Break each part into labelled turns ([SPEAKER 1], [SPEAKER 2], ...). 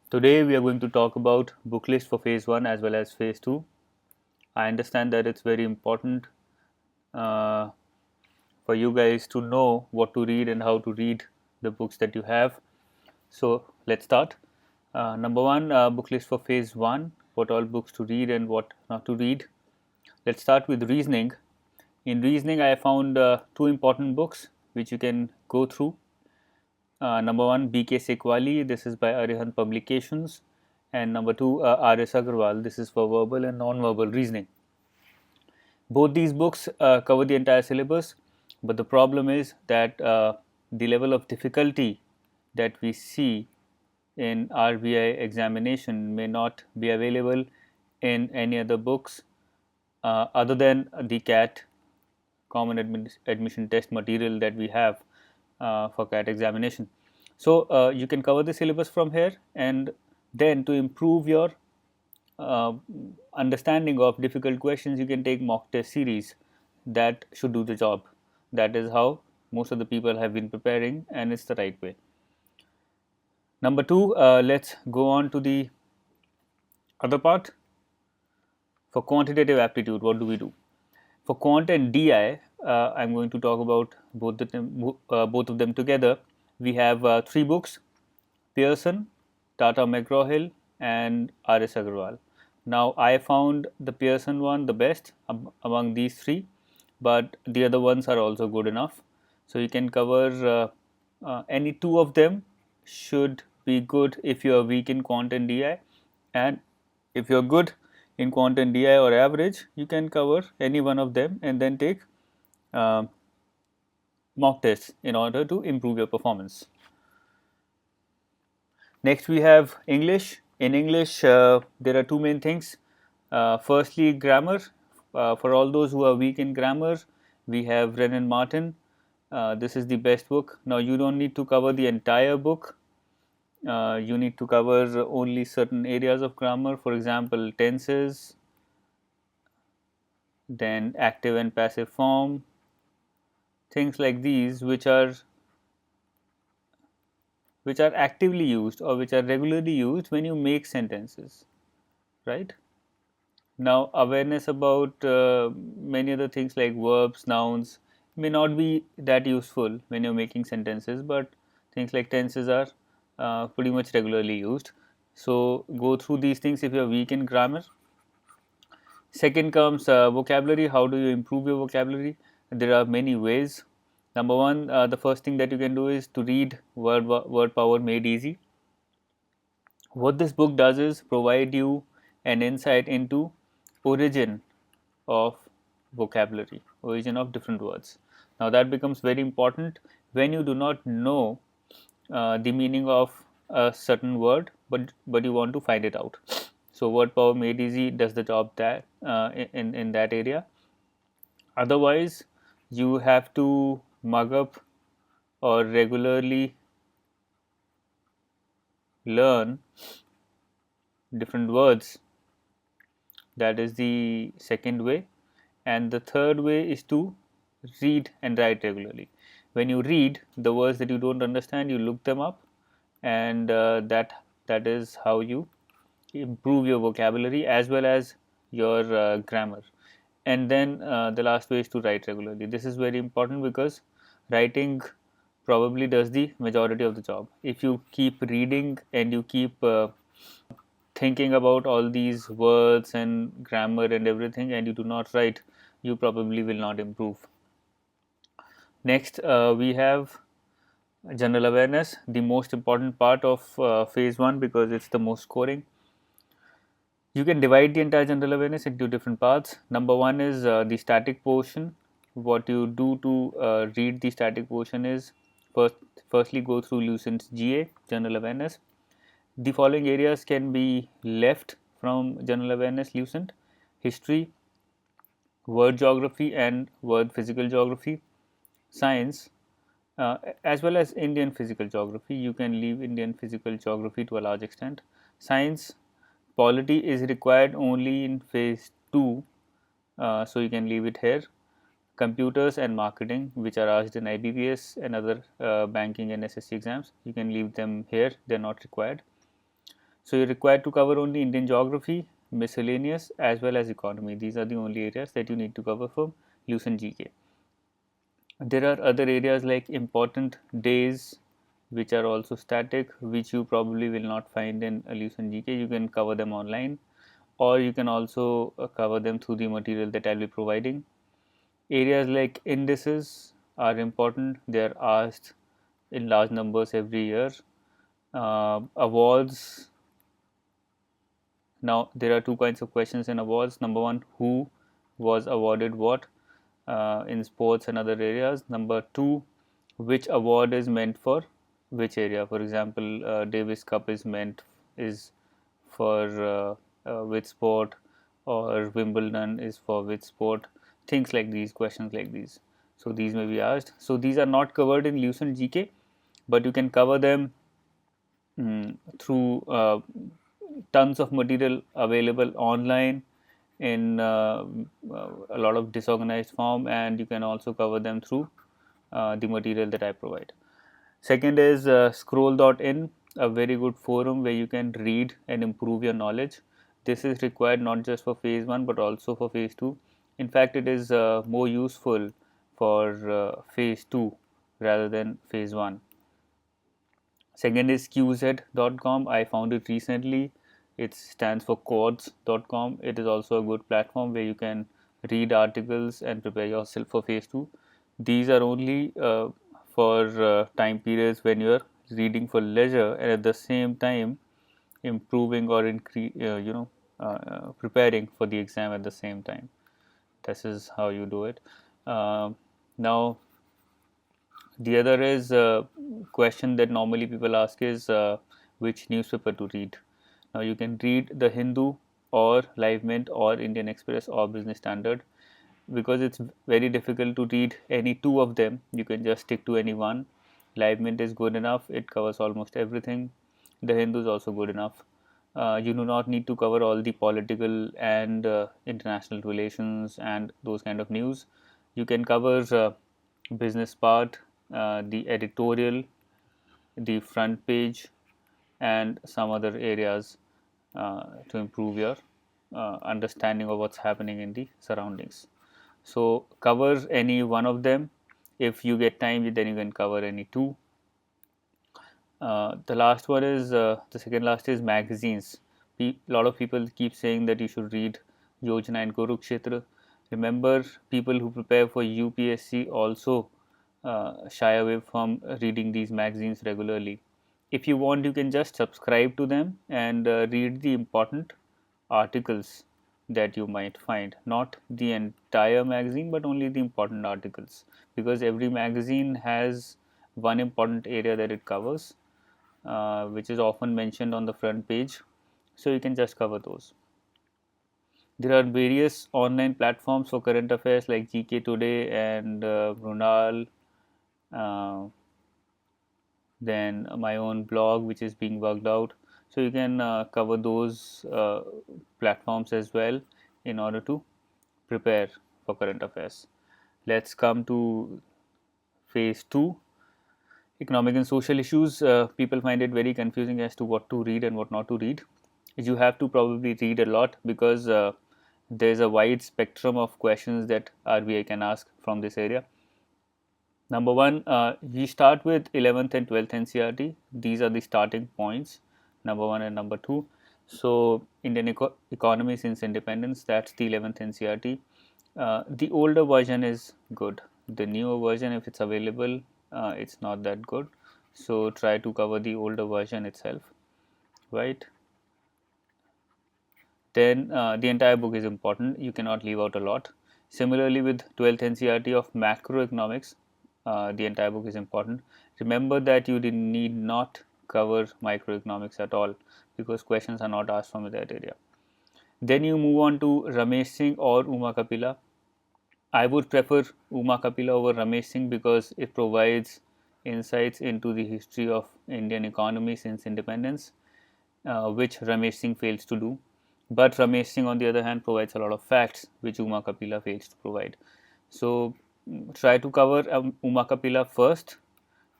[SPEAKER 1] Today we are going to talk about book list for phase 1 as well as phase 2. I understand that it's very important uh, for you guys to know what to read and how to read the books that you have. So let's start. Number one, book list for phase 1, what all books to read and what not to read. Let's start with reasoning. In reasoning, I found two important books which you can go through. Number one, BK Sekwali, this is by Arihant Publications, and number two, R.S. Agarwal, this is for verbal and non-verbal reasoning. Both these books cover the entire syllabus, but the problem is that the level of difficulty that we see in RBI examination may not be available in any other books other than the CAT common admission test material that we have for CAT examination. So you can cover the syllabus from here, and then to improve your uh, understanding of difficult questions, you can take mock test series that should do the job. That is how most of the people have been preparing, and it's the right way. Number two, let's go on to the other part. For quantitative aptitude, what do we do? For quant and DI, I'm going to talk about both of them together. We have three books: Pearson, Tata McGraw-Hill, and R.S. Agarwal. Now, I found the Pearson one the best among these three, but the other ones are also good enough. So, you can cover any two of them should be good if you are weak in quant and DI, and if you are good in quant and DI or average, you can cover any one of them and then take uh, mock tests in order to improve your performance. Next, we have English. In English, there are two main things. Firstly, grammar. For all those who are weak in grammar, we have Wren and Martin. This is the best book. Now, you don't need to cover the entire book. You need to cover only certain areas of grammar. For example, tenses, then active and passive form, things like these which are actively used or which are regularly used when you make sentences, right? Now, awareness about many other things like verbs, nouns may not be that useful when you're making sentences, but things like tenses are pretty much regularly used. So, go through these things if you're weak in grammar. Second comes vocabulary. How do you improve your vocabulary? There are many ways. Number one, the first thing that you can do is to read Word Power Made Easy. What this book does is provide you an insight into origin of vocabulary, origin of different words. Now that becomes very important when you do not know the meaning of a certain word, but you want to find it out. So Word Power Made Easy does the job that in that area. Otherwise, you have to mug up or regularly learn different words. That is the second way. And the third way is to read and write regularly. When you read the words that you don't understand, you look them up, and that is how you improve your vocabulary as well as your grammar. And then the last way is to write regularly. This is very important because writing probably does the majority of the job. If you keep reading and you keep thinking about all these words and grammar and everything, and you do not write, you probably will not improve. Next, we have general awareness, the most important part of phase 1 because it's the most scoring. You can divide the entire general awareness into different parts. Number one is the static portion. What you do to read the static portion is firstly go through Lucent's GA, general awareness. The following areas can be left from general awareness Lucent: history, word geography and word physical geography, science, as well as Indian physical geography. You can leave Indian physical geography to a large extent. Science, polity is required only in phase 2, so you can leave it here. Computers and marketing, which are asked in IBPS and other banking and SSC exams, you can leave them here, they are not required. So you're required to cover only Indian geography, miscellaneous, as well as economy. These are the only areas that you need to cover for Lucent GK. There are other areas like important days, which are also static, which you probably will not find in a Lucent GK. You can cover them online, or you can also cover them through the material that I'll be providing. Areas like indices are important. They are asked in large numbers every year. Awards. Now there are two kinds of questions in awards. Number one, who was awarded what in sports and other areas. Number two, which award is meant for which area. For example, Davis Cup is for which sport, or Wimbledon is for which sport. Things like these, questions like these. So these may be asked. So these are not covered in Lucent GK, but you can cover them through tons of material available online in a lot of disorganized form, and you can also cover them through the material that I provide. Second is scroll.in, a very good forum where you can read and improve your knowledge. This is required not just for phase 1 but also for phase 2. In fact, it is more useful for phase 2 rather than phase 1. Second is qz.com. I found it recently. It stands for quads.com. It is also a good platform where you can read articles and prepare yourself for phase 2. These are only for time periods when you are reading for leisure and at the same time improving or preparing for the exam at the same time. This is how you do it. Now the other is question that normally people ask is which newspaper to read. Now you can read the Hindu or Live Mint or Indian Express or Business Standard. Because it's very difficult to read any two of them, you can just stick to any one. Live Mint is good enough, it covers almost everything. The Hindu is also good enough. You do not need to cover all the political and international relations and those kind of news. You can cover business part, the editorial, the front page, and some other areas to improve your understanding of what's happening in the surroundings. So cover any one of them. If you get time, then you can cover any two. The last one is the second last is magazines. A lot of people keep saying that you should read Yojana and Kurukshetra. Remember, people who prepare for UPSC also shy away from reading these magazines regularly. If you want, you can just subscribe to them and read the important articles that you might find, not the entire magazine but only the important articles, because every magazine has one important area that it covers, which is often mentioned on the front page, so you can just cover those. There are various online platforms for current affairs like GK Today and Brunal, then my own blog which is being worked out, so you can cover those platforms as well in order to prepare for current affairs. Let's come to phase 2, economic and social issues. People find it very confusing as to what to read and what not to read. You have to probably read a lot because there's a wide spectrum of questions that RBI can ask from this area. Number one, we start with 11th and 12th NCERT. These are the starting points, number 1 and number 2. So Indian economy since independence, that's the 11th NCERT. The older version is good. The newer version, if it's available, it's not that good. So try to cover the older version itself, right? Then the entire book is important. You cannot leave out a lot. Similarly, with 12th NCERT of macroeconomics, the entire book is important. Remember that you need not cover microeconomics at all because questions are not asked from that area. Then you move on to Ramesh Singh or Uma Kapila. I would prefer Uma Kapila over Ramesh Singh because it provides insights into the history of Indian economy since independence, which Ramesh Singh fails to do. But Ramesh Singh, on the other hand, provides a lot of facts which Uma Kapila fails to provide. So try to cover Uma Kapila first,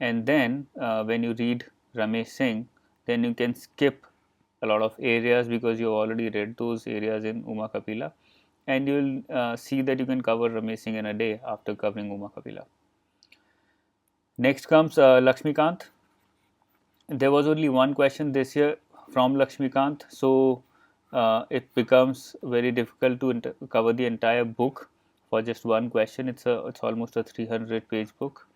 [SPEAKER 1] and then when you read Ramesh Singh, then you can skip a lot of areas because you already read those areas in Uma Kapila, and you will see that you can cover Ramesh Singh in a day after covering Uma Kapila. Next comes Lakshmikant. There was only one question this year from Lakshmikant, so it becomes very difficult to cover the entire book for just one question. It's almost a 300-page book,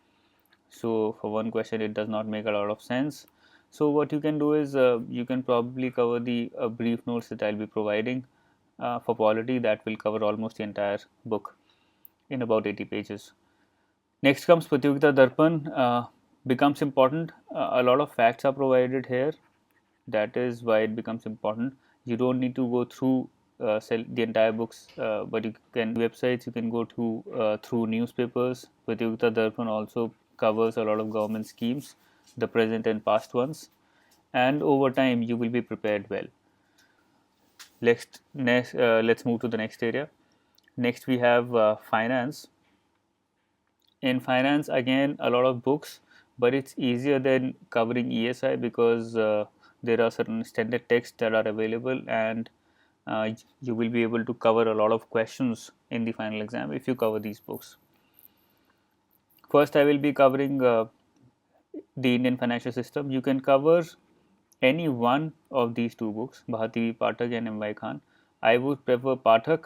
[SPEAKER 1] so for one question it does not make a lot of sense. So what you can do is you can probably cover the brief notes that I'll be providing for polity. That will cover almost the entire book in about 80 pages. Next comes Pratyogita Darpan. Becomes important. A lot of facts are provided here. That is why it becomes important. You don't need to go through the entire books, but you can websites. You can go to through newspapers. Pratyogita Darpan also covers a lot of government schemes, the present and past ones, and over time you will be prepared well. Let's move to the next area. Next we have finance. In finance, again, a lot of books, but it's easier than covering ESI because there are certain standard texts that are available, and you will be able to cover a lot of questions in the final exam if you cover these books. First, I will be covering the Indian financial system. You can cover any one of these two books, Bharti V. Pathak and M.Y. Khan. I would prefer Pathak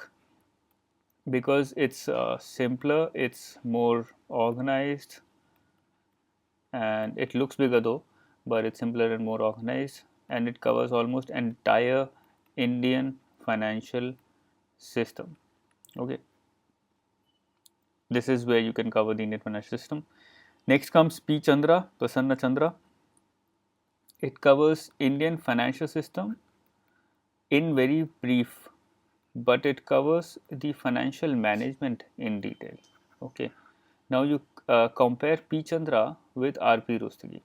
[SPEAKER 1] because it's simpler, it's more organized, and it looks bigger though, but it's simpler and more organized, and it covers almost entire Indian financial system. Okay, this is where you can cover the Indian financial system. Next comes P. Chandra, Prasanna Chandra. It covers Indian financial system in very brief, but it covers the financial management in detail. Okay, now you compare P. Chandra with R.P. Rustagi.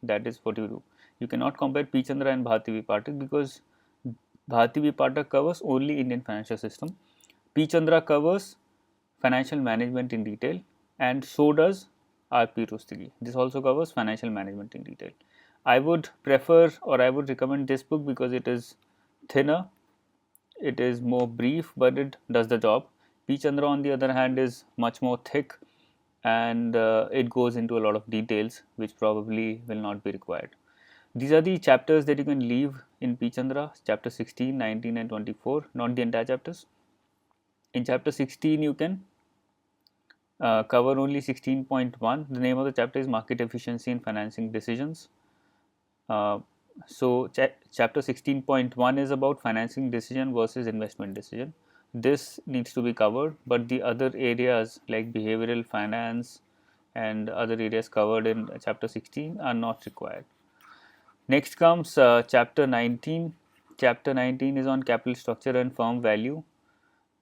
[SPEAKER 1] That is what you do. You cannot compare P. Chandra and Bharti V. Pathak because Bharti V. Pathak covers only Indian financial system. P. Chandra covers financial management in detail, and so does R.P. Rustagi. This also covers financial management in detail. I would prefer, or I would recommend this book because it is thinner, it is more brief, but it does the job. P. Chandra, on the other hand, is much more thick, and it goes into a lot of details which probably will not be required. These are the chapters that you can leave in P. Chandra, chapter 16, 19 and 24, not the entire chapters. In chapter 16, you can cover only 16.1. The name of the chapter is Market Efficiency in Financing Decisions. So chapter 16.1 is about financing decision versus investment decision. This needs to be covered, but the other areas like behavioral finance and other areas covered in chapter 16 are not required. Next comes chapter 19. Chapter 19 is on capital structure and firm value.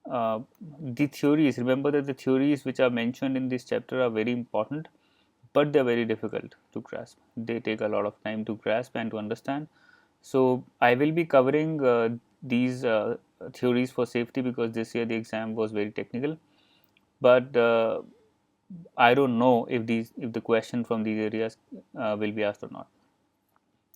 [SPEAKER 1] The theories, remember that the theories which are mentioned in this chapter are very important, but they are very difficult to grasp. They take a lot of time to grasp and to understand. So I will be covering these theories for safety because this year the exam was very technical, but I don't know if the question from these areas will be asked or not.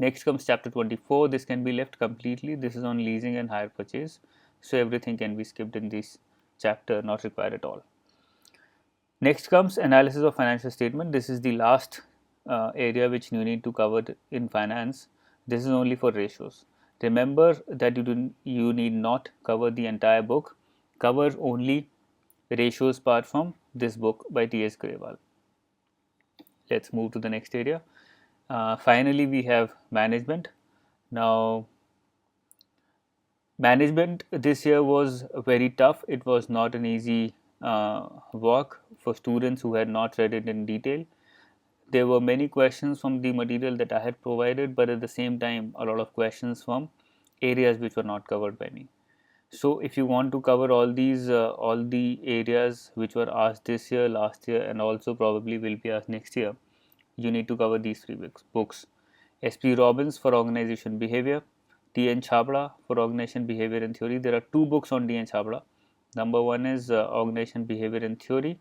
[SPEAKER 1] Next comes chapter 24. This can be left completely. This is on leasing and hire purchase, so everything can be skipped in this chapter, not required at all. Next comes analysis of financial statement. This is the last area which you need to cover in finance. This is only for ratios. Remember that you need not cover the entire book. Cover only ratios part from this book by T.S. Grewal. Let's move to the next area. Finally, we have management. Now, management this year was very tough. It was not an easy work for students who had not read it in detail. There were many questions from the material that I had provided, but at the same time, a lot of questions from areas which were not covered by me. So, if you want to cover all the areas which were asked this year, last year, and also probably will be asked next year, you need to cover these three books. S.P. Robbins for organization behavior, T.N. Chhabra for organization behavior and theory. There are two books on T.N. Chhabra. Number one is organization behavior and theory,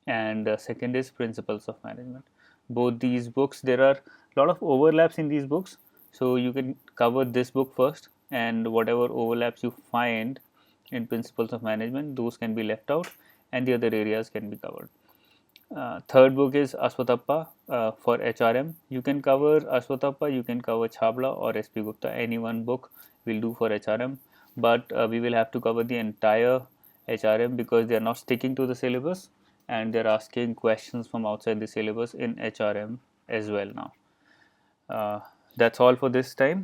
[SPEAKER 1] and second is principles of management. Both these books, there are a lot of overlaps in these books, So you can cover this book first, and whatever overlaps you find in principles of management, those can be left out and the other areas can be covered. Third book is Aswatthappa for HRM. You can cover Aswatthappa, you can cover Chhabla or SP Gupta. Any one book will do for HRM, but we will have to cover the entire HRM because they are not sticking to the syllabus and they are asking questions from outside the syllabus in HRM as well now. That's all for this time.